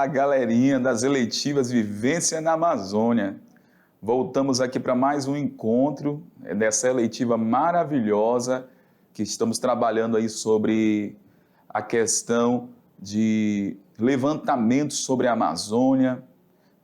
Olá, galerinha das eletivas Vivência na Amazônia. Voltamos aqui para mais um encontro dessa eletiva maravilhosa que estamos trabalhando aí sobre a questão de levantamento sobre a Amazônia,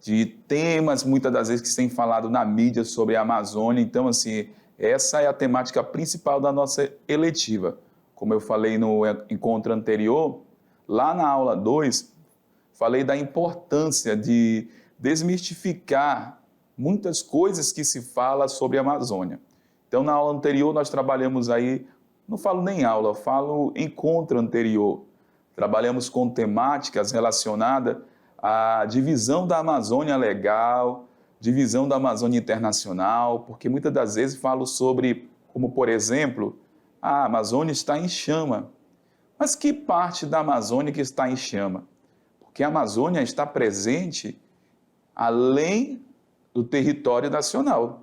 de temas muitas das vezes que se tem falado na mídia sobre a Amazônia. Então, assim, essa é a temática principal da nossa eletiva. Como eu falei no encontro anterior, lá na aula 2, falei da importância de desmistificar muitas coisas que se fala sobre a Amazônia. Então, na aula anterior, nós trabalhamos aí, não falo nem aula, falo encontro anterior. Trabalhamos com temáticas relacionadas à divisão da Amazônia legal, divisão da Amazônia internacional, porque muitas das vezes falo sobre, como por exemplo, a Amazônia está em chama. Mas que parte da Amazônia que está em chama? Porque a Amazônia está presente além do território nacional.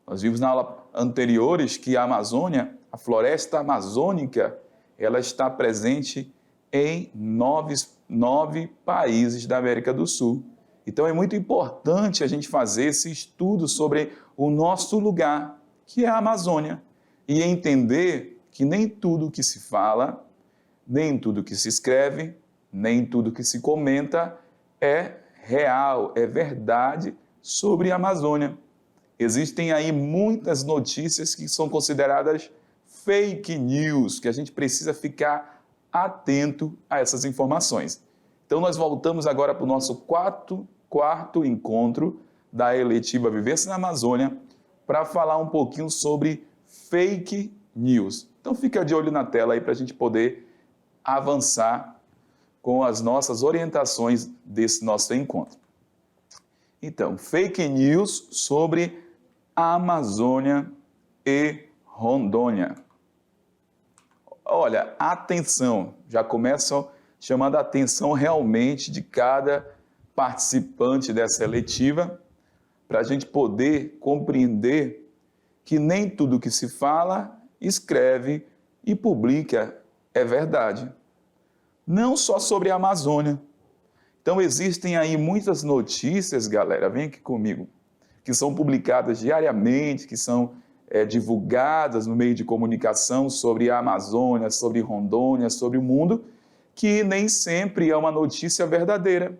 Nós vimos na aula anteriores que a Amazônia, a floresta amazônica, ela está presente em nove países da América do Sul. Então é muito importante a gente fazer esse estudo sobre o nosso lugar, que é a Amazônia, e entender que nem tudo que se fala, nem tudo que se escreve, nem tudo que se comenta é real, é verdade sobre a Amazônia. Existem aí muitas notícias que são consideradas fake news, que a gente precisa ficar atento a essas informações. Então nós voltamos agora para o nosso quarto encontro da eletiva Vivência na Amazônia para falar um pouquinho sobre fake news. Então fica de olho na tela aí para a gente poder avançar com as nossas orientações desse nosso encontro. Então, fake news sobre a Amazônia e Rondônia. Olha, atenção, já começam chamando a atenção realmente de cada participante dessa eletiva, para a gente poder compreender que nem tudo que se fala, escreve e publica é verdade. Não só sobre a Amazônia. Então existem aí muitas notícias, galera, vem aqui comigo, que são publicadas diariamente, que são divulgadas no meio de comunicação sobre a Amazônia, sobre Rondônia, sobre o mundo, que nem sempre é uma notícia verdadeira.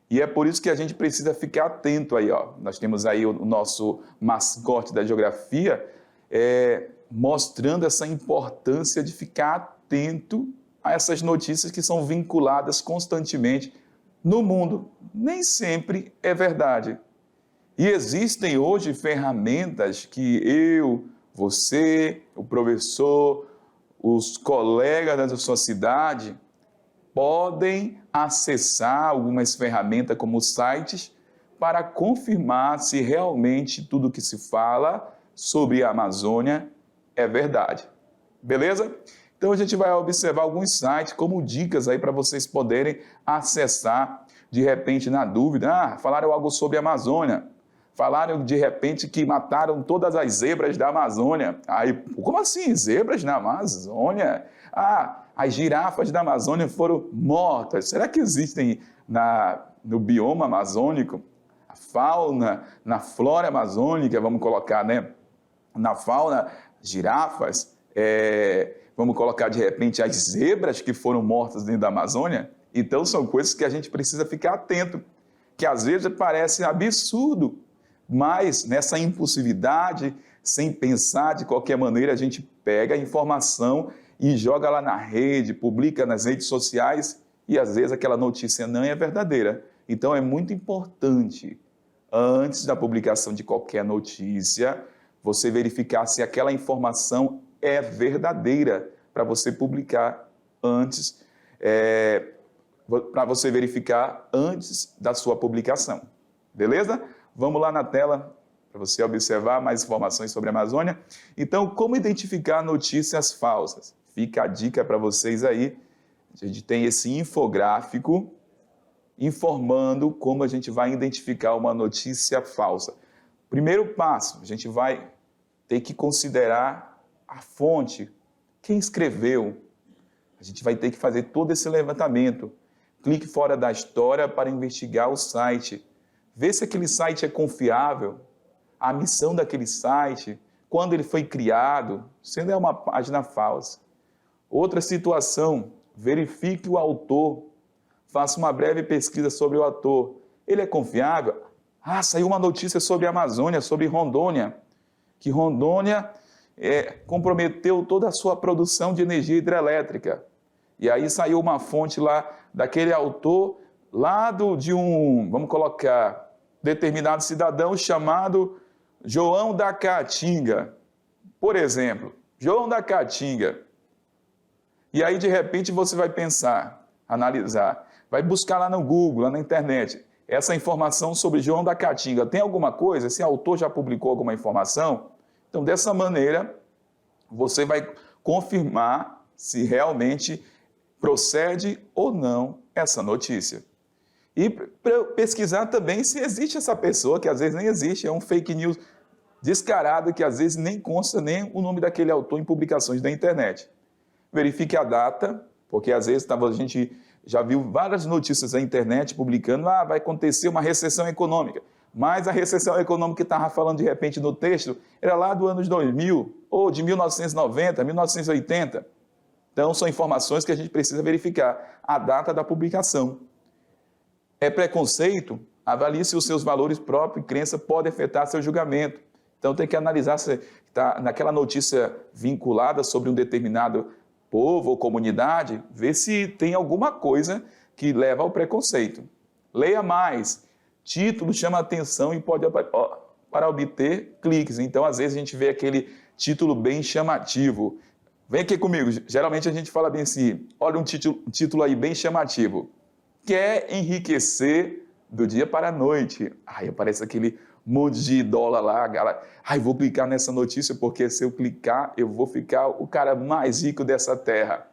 E é por isso que a gente precisa ficar atento aí, ó. Nós temos aí o nosso mascote da geografia, mostrando essa importância de ficar atento a essas notícias que são vinculadas constantemente no mundo. Nem sempre é verdade. E existem hoje ferramentas que eu, você, o professor, os colegas da sua cidade podem acessar algumas ferramentas como sites para confirmar se realmente tudo que se fala sobre a Amazônia é verdade. Beleza? Então a gente vai observar alguns sites como dicas aí para vocês poderem acessar de repente na dúvida. Falaram algo sobre a Amazônia. Falaram de repente que mataram todas as zebras da Amazônia. Aí, como assim? Zebras na Amazônia? As girafas da Amazônia foram mortas. Será que existem no bioma amazônico? A fauna, na flora amazônica, vamos colocar, né? Na fauna, girafas, vamos colocar de repente as zebras que foram mortas dentro da Amazônia. Então são coisas que a gente precisa ficar atento, que às vezes parece absurdo, mas nessa impulsividade, sem pensar de qualquer maneira, a gente pega a informação e joga lá na rede, publica nas redes sociais e às vezes aquela notícia não é verdadeira. Então é muito importante, antes da publicação de qualquer notícia, você verificar se aquela informação é verdadeira para você publicar antes, para você verificar antes da sua publicação. Beleza? Vamos lá na tela para você observar mais informações sobre a Amazônia. Então, como identificar notícias falsas? Fica a dica para vocês aí. A gente tem esse infográfico informando como a gente vai identificar uma notícia falsa. Primeiro passo, a gente vai ter que considerar a fonte, quem escreveu. A gente vai ter que fazer todo esse levantamento. Clique fora da história para investigar o site. Vê se aquele site é confiável, a missão daquele site, quando ele foi criado, se não é uma página falsa. Outra situação, verifique o autor. Faça uma breve pesquisa sobre o autor. Ele é confiável? Saiu uma notícia sobre a Amazônia, sobre Rondônia, que Rondônia comprometeu toda a sua produção de energia hidrelétrica. E aí saiu uma fonte lá daquele autor, de um, vamos colocar, determinado cidadão chamado João da Caatinga. Por exemplo, João da Caatinga. E aí, de repente, você vai pensar, analisar, vai buscar lá no Google, lá na internet, essa informação sobre João da Caatinga. Tem alguma coisa? Esse autor já publicou alguma informação? Então, dessa maneira, você vai confirmar se realmente procede ou não essa notícia. E pesquisar também se existe essa pessoa, que às vezes nem existe, é um fake news descarado, que às vezes nem consta nem o nome daquele autor em publicações da internet. Verifique a data, porque às vezes a gente já viu várias notícias na internet publicando, vai acontecer uma recessão econômica. Mas a recessão econômica que estava falando de repente no texto era lá do ano 2000, ou de 1990, 1980. Então, são informações que a gente precisa verificar. A data da publicação. É preconceito? Avalie se os seus valores próprios e crença podem afetar seu julgamento. Então, tem que analisar se está naquela notícia vinculada sobre um determinado povo ou comunidade, ver se tem alguma coisa que leva ao preconceito. Leia mais. Título chama atenção e pode, para obter cliques. Então, às vezes, a gente vê aquele título bem chamativo. Vem aqui comigo. Geralmente, a gente fala bem assim, olha um título aí bem chamativo. Quer enriquecer do dia para a noite. Aí aparece aquele monte de dólar lá, galera. Vou clicar nessa notícia porque se eu clicar, eu vou ficar o cara mais rico dessa terra.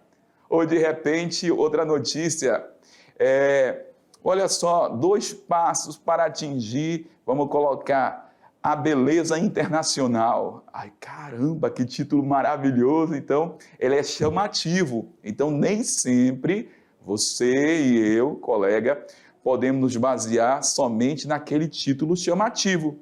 Ou, de repente, outra notícia, olha só, 2 passos para atingir, vamos colocar, a beleza internacional. Caramba, que título maravilhoso. Então, ele é chamativo. Então, nem sempre você e eu, colega, podemos nos basear somente naquele título chamativo.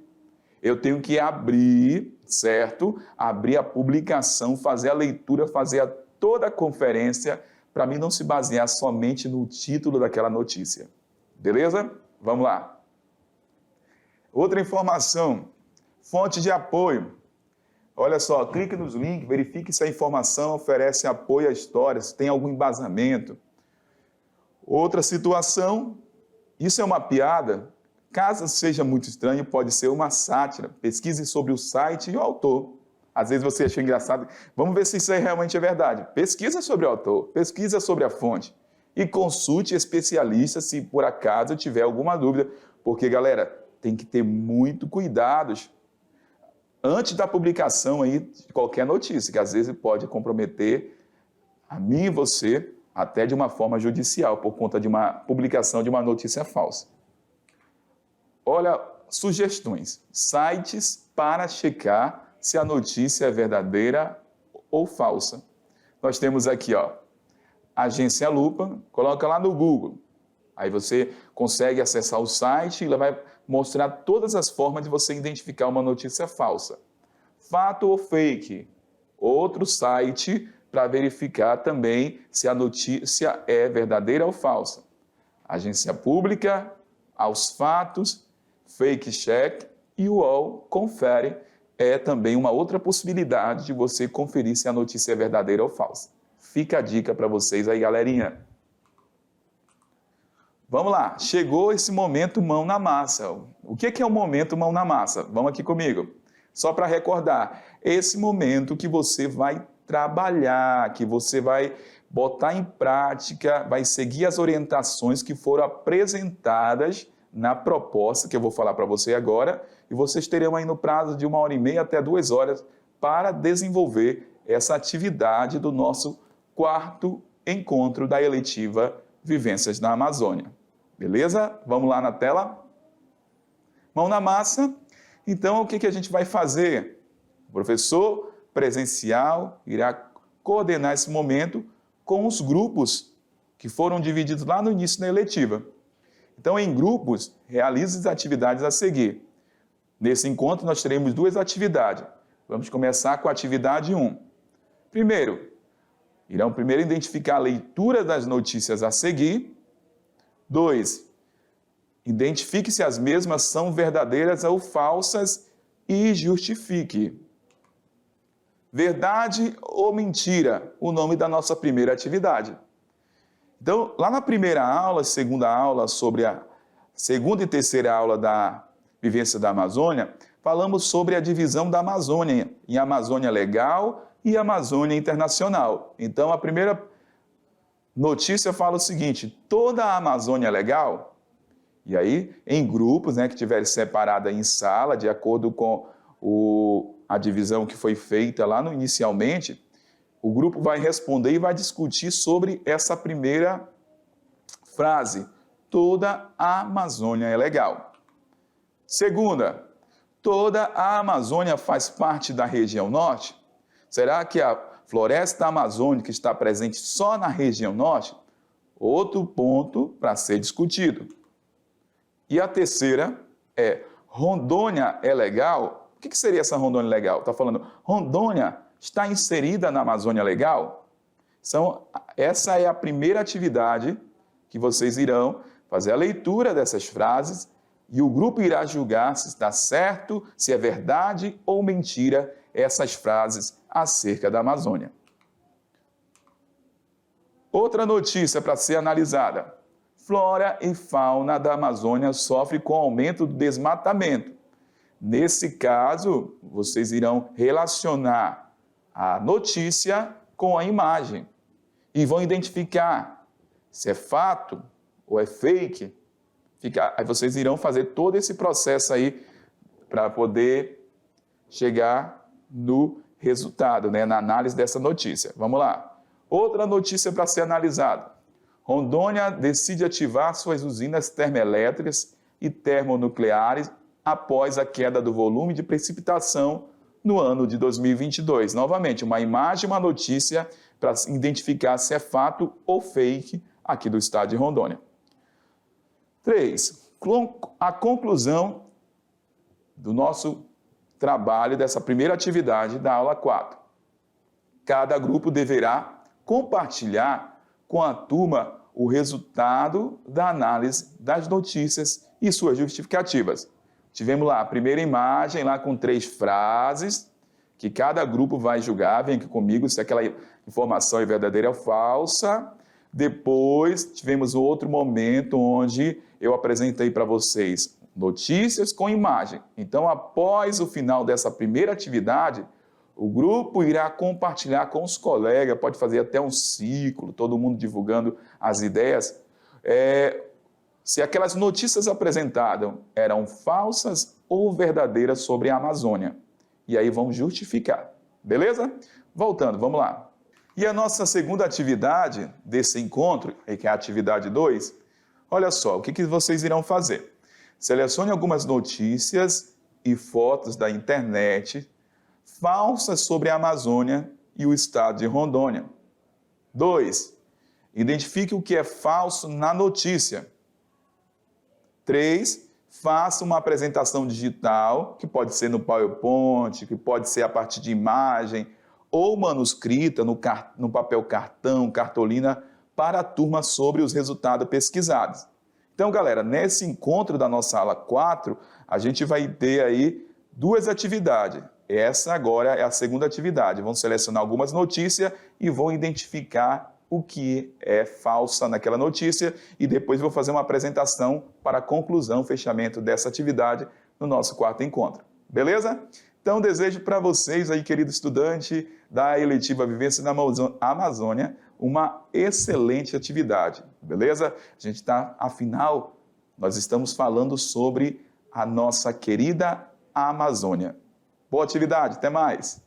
Eu tenho que abrir, certo? Abrir a publicação, fazer a leitura, fazer toda a conferência, para mim não se basear somente no título daquela notícia. Beleza? Vamos lá. Outra informação, fonte de apoio. Olha só, clique nos links, verifique se a informação oferece apoio à história, se tem algum embasamento. Outra situação, isso é uma piada? Caso seja muito estranho, pode ser uma sátira. Pesquise sobre o site e o autor. Às vezes você acha engraçado. Vamos ver se isso aí realmente é verdade. Pesquisa sobre o autor, pesquisa sobre a fonte. E consulte especialistas se por acaso tiver alguma dúvida. Porque, galera, tem que ter muito cuidado antes da publicação aí de qualquer notícia, que às vezes pode comprometer a mim e você, até de uma forma judicial, por conta de uma publicação de uma notícia falsa. Olha, sugestões. Sites para checar se a notícia é verdadeira ou falsa. Nós temos aqui, Agência Lupa, coloca lá no Google. Aí você consegue acessar o site e ela vai mostrar todas as formas de você identificar uma notícia falsa. Fato ou fake? Outro site para verificar também se a notícia é verdadeira ou falsa. Agência Pública, Aos Fatos, Fake Check e o UOL Confere é também uma outra possibilidade de você conferir se a notícia é verdadeira ou falsa. Fica a dica para vocês aí, galerinha. Vamos lá, chegou esse momento mão na massa. O que é o momento mão na massa? Vamos aqui comigo. Só para recordar, esse momento que você vai trabalhar, que você vai botar em prática, vai seguir as orientações que foram apresentadas na proposta que eu vou falar para você agora, e vocês terão aí no prazo de 1h30 até 2 horas para desenvolver essa atividade do nosso 4º encontro da eletiva Vivências na Amazônia. Beleza? Vamos lá na tela? Mão na massa. Então, o que a gente vai fazer? O professor presencial irá coordenar esse momento com os grupos que foram divididos lá no início da eletiva. Então, em grupos, realize as atividades a seguir. Nesse encontro, nós teremos duas atividades. Vamos começar com a atividade 1. Irão primeiro identificar a leitura das notícias a seguir. 2. Identifique se as mesmas são verdadeiras ou falsas e justifique. Verdade ou mentira? O nome da nossa primeira atividade. Então, lá na primeira aula, segunda aula, sobre a segunda e terceira aula da Vivência da Amazônia, falamos sobre a divisão da Amazônia em Amazônia Legal e Amazônia Internacional. Então, a primeira notícia fala o seguinte: toda a Amazônia Legal, e aí em grupos, que tiverem separada em sala, de acordo com a divisão que foi feita lá inicialmente, o grupo vai responder e vai discutir sobre essa primeira frase: toda a Amazônia é legal. Segunda, toda a Amazônia faz parte da região norte? Será que a floresta amazônica está presente só na região norte? Outro ponto para ser discutido. E a terceira é: Rondônia é legal? O que seria essa Rondônia legal? Está falando, Rondônia está inserida na Amazônia Legal? Então, essa é a primeira atividade que vocês irão fazer a leitura dessas frases e o grupo irá julgar se está certo, se é verdade ou mentira essas frases acerca da Amazônia. Outra notícia para ser analisada: flora e fauna da Amazônia sofrem com o aumento do desmatamento. Nesse caso, vocês irão relacionar a notícia com a imagem e vão identificar se é fato ou é fake. Aí vocês irão fazer todo esse processo aí para poder chegar no resultado, na análise dessa notícia. Vamos lá. Outra notícia para ser analisada: Rondônia decide ativar suas usinas termoelétricas e termonucleares após a queda do volume de precipitação no ano de 2022. Novamente, uma imagem, uma notícia para identificar se é fato ou fake aqui do estado de Rondônia. 3. A conclusão do nosso trabalho dessa primeira atividade da aula 4. Cada grupo deverá compartilhar com a turma o resultado da análise das notícias e suas justificativas. Tivemos lá a primeira imagem, lá com 3 frases, que cada grupo vai julgar, vem aqui comigo, se aquela informação é verdadeira ou falsa. Depois, tivemos outro momento onde eu apresentei para vocês notícias com imagem. Então, após o final dessa primeira atividade, o grupo irá compartilhar com os colegas, pode fazer até um ciclo, todo mundo divulgando as ideias, se aquelas notícias apresentadas eram falsas ou verdadeiras sobre a Amazônia. E aí vão justificar, beleza? Voltando, vamos lá. E a nossa segunda atividade desse encontro, que é a atividade 2, olha só, o que vocês irão fazer? Selecione algumas notícias e fotos da internet falsas sobre a Amazônia e o estado de Rondônia. 2. Identifique o que é falso na notícia. 3. Faça uma apresentação digital, que pode ser no PowerPoint, que pode ser a partir de imagem, ou manuscrita no papel cartão, cartolina, para a turma sobre os resultados pesquisados. Então, galera, nesse encontro da nossa aula 4, a gente vai ter aí 2 atividades. Essa agora é a segunda atividade. Vamos selecionar algumas notícias e vou identificar o que é falsa naquela notícia e depois vou fazer uma apresentação para a conclusão, fechamento dessa atividade no nosso 4º encontro. Beleza? Então, desejo para vocês aí, querido estudante da eletiva Vivência na Amazônia, uma excelente atividade, beleza? A gente está, afinal, nós estamos falando sobre a nossa querida Amazônia. Boa atividade, até mais!